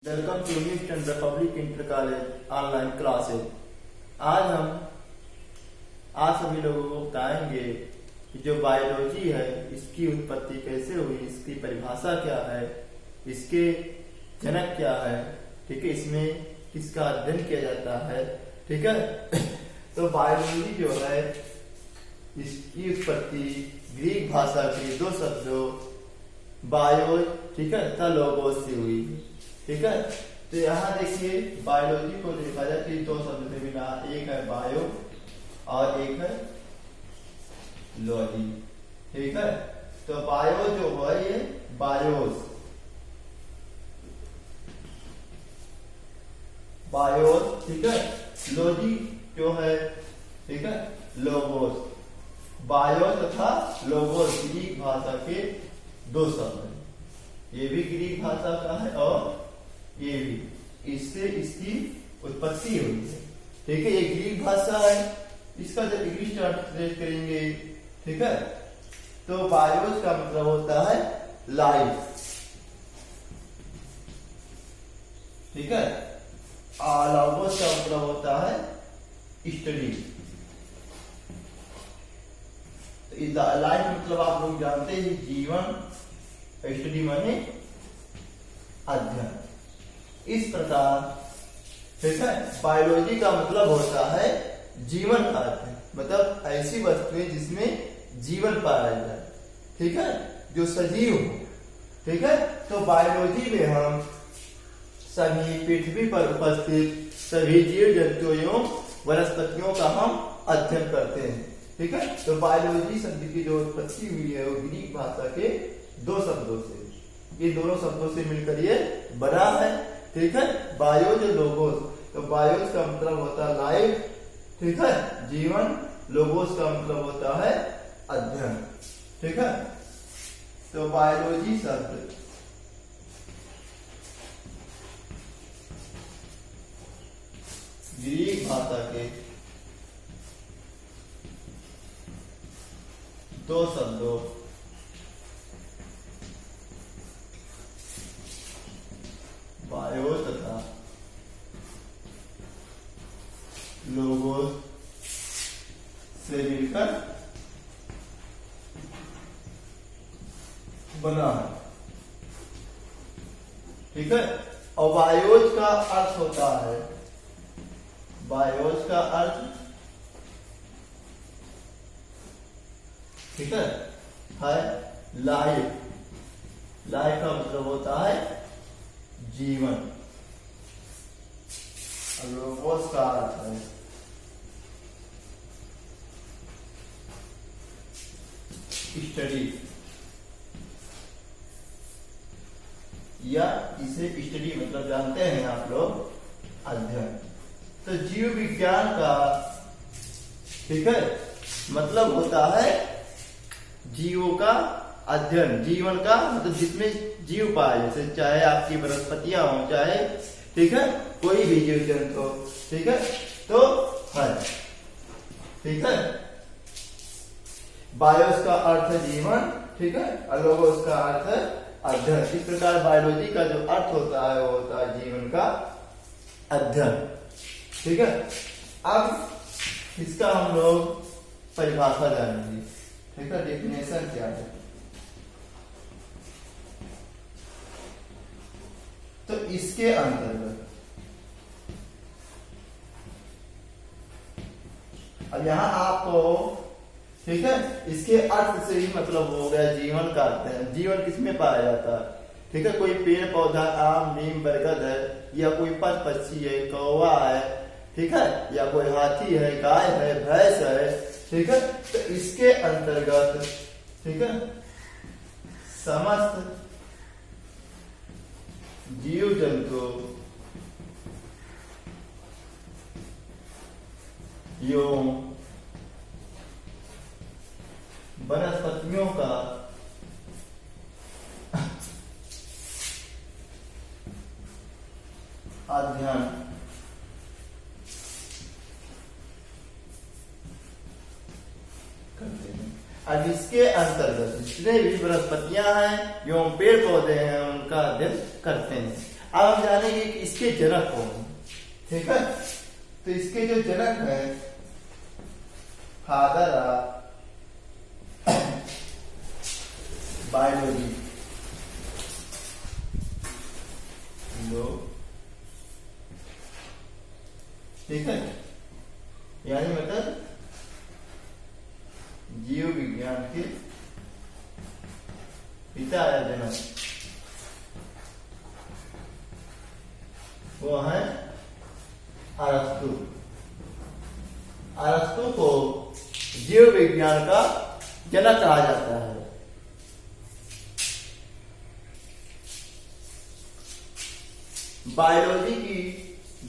Welcome to Houston republic inter college online classes. आज सभी लोगों को बताएंगे कि जो बायोलॉजी है इसकी उत्पत्ति कैसे हुई, इसकी परिभाषा क्या है, इसके जनक क्या है, ठीक है, इसमें किसका अध्ययन किया जाता है, ठीक है। तो बायोलॉजी जो है इसकी उत्पत्ति ग्रीक भाषा के दो शब्दों बायो, ठीक है, तथा लोगोस से हुई, ठीक है। तो यहाँ देखिए बायोलॉजी को देखा जाए तो दो शब्द से बिना, एक है बायो और एक है लॉजी, ठीक है। तो बायो जो है ये बायोस, बायोस, ठीक है। लॉजी जो है, ठीक है, लोगोस। बायो तथा लोगोस ग्रीक भाषा के दो शब्द हैं। ये भी ग्रीक भाषा का है और ये भी, इससे इसकी उत्पत्ति हुई है, ठीक है। ये ग्रीक भाषा है, इसका जब इंग्लिश ट्रांसलेट करेंगे, ठीक है, तो बायोस का मतलब होता है लाइफ, ठीक है, और लोगोस का मतलब होता है स्टडी। लाइफ मतलब आप लोग जानते हैं जीवन, स्टडी माने अध्ययन। इस प्रकार, ठीक है, बायोलॉजी का मतलब होता है जीवन का अध्ययन, मतलब ऐसी वस्तुएं जिसमें जीवन पाया जाए, ठीक है, जो सजीव हो, ठीक है। तो बायोलॉजी में हम सभी पृथ्वी पर उपस्थित सभी जीव जंतुओं एवं वनस्पतियों का हम अध्ययन करते हैं, ठीक है। तो बायोलॉजी शब्द की जो उत्पत्ति हुई है वो ग्रीक भाषा के दो शब्दों से, ये दोनों शब्दों से मिलकर ये बना है, ठीक है। बायोज लोगोस, तो बायोज का मतलब होता है लाइफ, ठीक है, जीवन। लोगोस का मतलब होता है अध्ययन, ठीक है। तो बायोलॉजी शब्द ग्रीक भाषा के दो शब्दों बायो तथा लोगोस से मिलकर बना है, ठीक है। और बायोज का अर्थ होता है, बायोज का अर्थ, ठीक है लाइफ। लाइफ का मतलब होता है जीवन। लोगोस का अर्थ है स्टडी, या इसे स्टडी मतलब जानते हैं आप लोग अध्ययन। तो जीव विज्ञान का, ठीक है, मतलब होता है जीवों का अध्ययन, जीवन का मतलब जिसमें जीव पाए, जैसे चाहे आपकी वनस्पतियां हो, चाहे, ठीक है, कोई भी जीव जंतु हो, ठीक है, तो है, ठीक है। बायोस का अर्थ है जीवन, ठीक है, और लोगोस का अर्थ है अध्ययन। इस प्रकार बायोलॉजी का जो अर्थ होता है वो होता है जीवन का अध्ययन, ठीक है। अब इसका हम लोग परिभाषा जानेंगे, ठीक है, डेफिनेशन क्या है। तो इसके अंतर्गत अब यहां आपको, ठीक है, इसके अर्थ से ही मतलब हो गया जीवन का अध्ययन। जीवन किसमें पाया जाता है, ठीक है, कोई पेड़ पौधा, आम, नीम, बरगद है, या कोई पक्षी है, कौवा है, ठीक है, या कोई हाथी है, गाय है, भैंस है, ठीक है। तो इसके अंतर्गत, ठीक है, समस्त जीव जंतु एवं वनस्पतियों का अध्ययन करते हैं। अब इसके अंतर्गत जितने भी वनस्पतियां हैं एवं पेड़ पौधे हैं उनका अध्ययन करते हैं। अब हम जानेंगे कि इसके जनक कौन है। ठीक है, तो इसके जो जनक है फादर ऑफ बायोलॉजी, ठीक है, यानी मतलब जीव विज्ञान के पिता या जनक वो है अरस्तु। अरस्तु को जीव विज्ञान का जनक कहा जाता है। बायोलॉजी की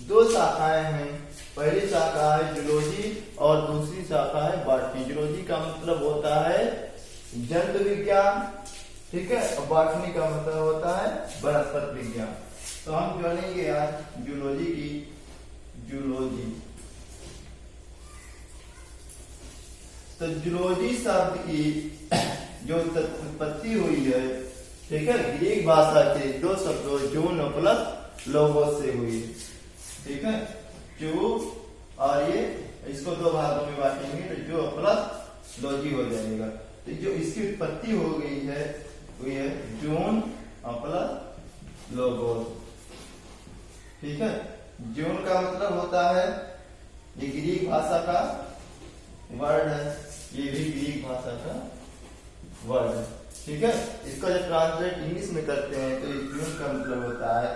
दो शाखाएं हैं, पहली शाखा है जूलॉजी और दूसरी शाखा है बॉटनी। जूलॉजी का मतलब होता है जंतु विज्ञान, ठीक है, और बॉटनी का मतलब होता है वनस्पति विज्ञान। तो हम जानेंगे आज जूलॉजी की। जूलॉजी, तो जूलॉजी शब्द की जो उत्पत्ति हुई है, ठीक है, ग्रीक भाषा के दो शब्दों जून प्लस लोगोस से हुई, ठीक है, जो और ये इसको दो भागों में बांटेंगे तो जो प्लस लॉजी हो जाएगा। तो जो इसकी उत्पत्ति हो गई है हुई है जून और प्लस लोगोस, ठीक है। जून का मतलब होता है, ये ग्रीक भाषा का वर्ड है, ये भी ग्रीक भाषा का वर्ड है, ठीक है। इसका जब ट्रांसलेट इंग्लिश में करते हैं तो जून का मतलब होता है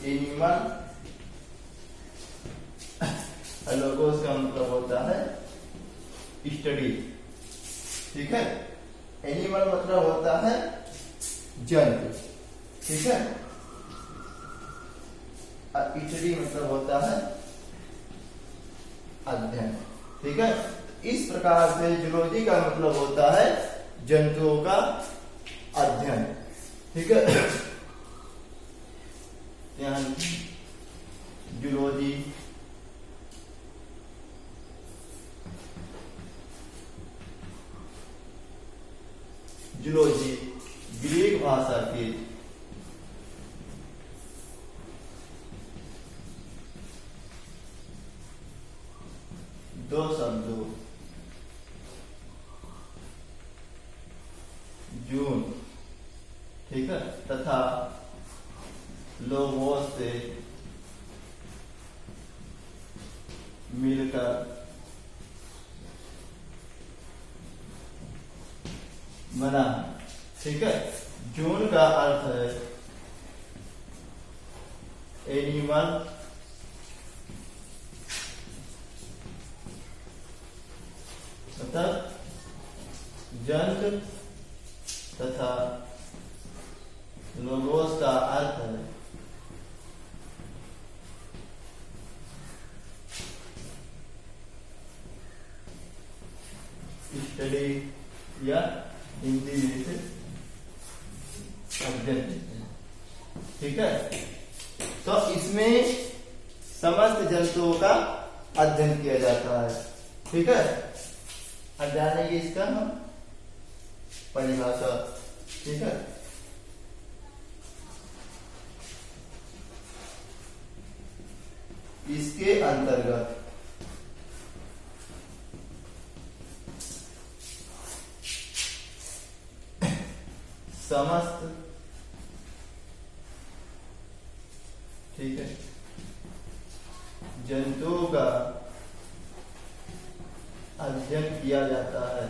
एनिमल, लोगोस का मतलब होता है स्टडी, ठीक है। एनिमल मतलब होता है जंतु, ठीक है, और स्टडी मतलब होता है अध्ययन, ठीक है। इस प्रकार से जूलॉजी का मतलब होता है जंतुओं का अध्ययन, ठीक है। यहाँ जूलॉजी जूलॉजी ग्रीक भाषा के दो शब्दों जून, ठीक है, तथा लोगोस से मिलकर बना, ठीक है। जून का अर्थ है एनिमल, मतलब जंतु, तथा लोगोस का अर्थ है स्टडी या हिंदी में से अध्ययन, ठीक है। तो इसमें समस्त जंतुओं का अध्ययन किया जाता है, ठीक है। अब जानेंगे इसका हम परिभाषा, ठीक है। इसके अंतर्गत समस्त, ठीक है, जंतुओं का अध्ययन किया जाता है,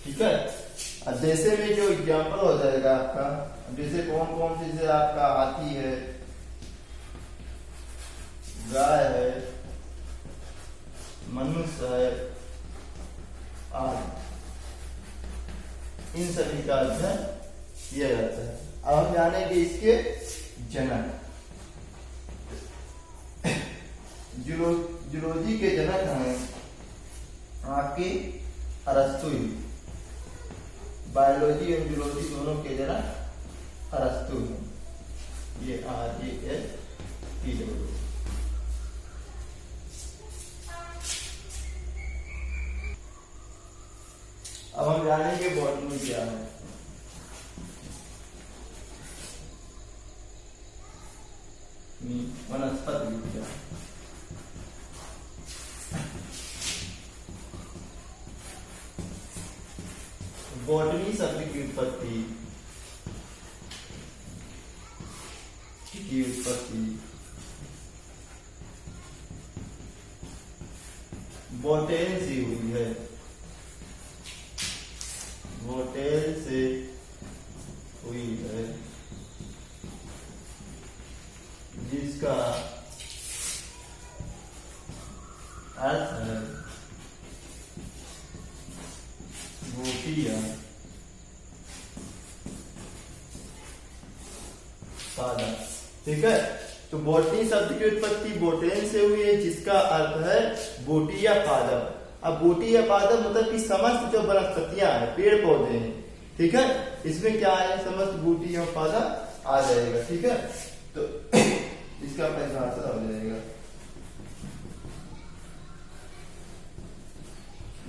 ठीक है। अब जैसे में जो एग्जाम्पल हो जाएगा आपका, जैसे कौन कौन सी, जैसे आपका हाथी है, गाय है, मनुष्य है, आदि, इन सभी का अध्ययन किया जाता है। अब हम जानेंगे इसके जनक। जूलॉजी के जनक हैं आपके अरस्तु। बायोलॉजी और जूलॉजी दोनों के जनक अरस्तु हैं, ये RASTU। अब हम जानेंगे बॉटनी क्या है। वनस्पति विज्ञान। बॉटनी शब्द की उत्पत्ति बोटेल से हुई है। बोटेल से हुई है, जिसका अर्थ है बूटियां पादप। ठीक है, तो बोटनी शब्द की उत्पत्ति बोटेन से हुई है, जिसका अर्थ है बूटी या पादप। अब बूटी या पादप मतलब कि समस्त जो वनस्पतियां हैं, पेड़ पौधे हैं, ठीक है, इसमें क्या है, समस्त बूटी या पादप आ जाएगा। ठीक है, तो इसका परिभाषा हो जाएगा,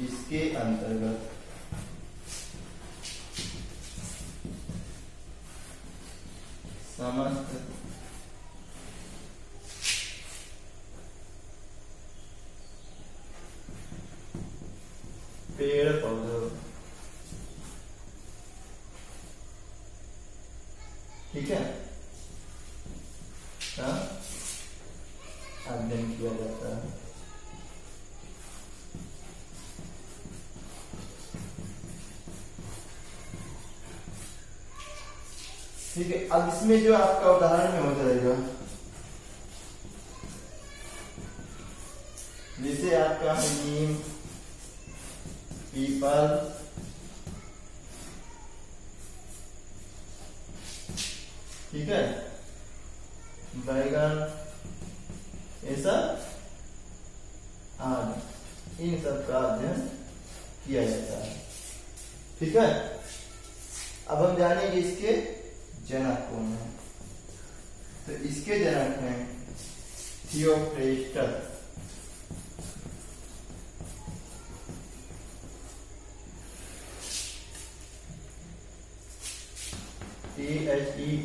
इसके अंतर्गत समस्त पेड़ पौधों, ठीक है, का अध्ययन किया जाता है। ठीक है, अब इसमें जो आपका उदाहरण में हो जाएगा, जैसे आपका नीम, पीपल, ठीक है, बैगन, ये सब आदि, इन सब का अध्ययन किया जाता है। ठीक है, अब हम जानेंगे इसके जनक कौन है। तो इसके जनक हैं थियोफ्रेस्टस, THEOFRASTUS,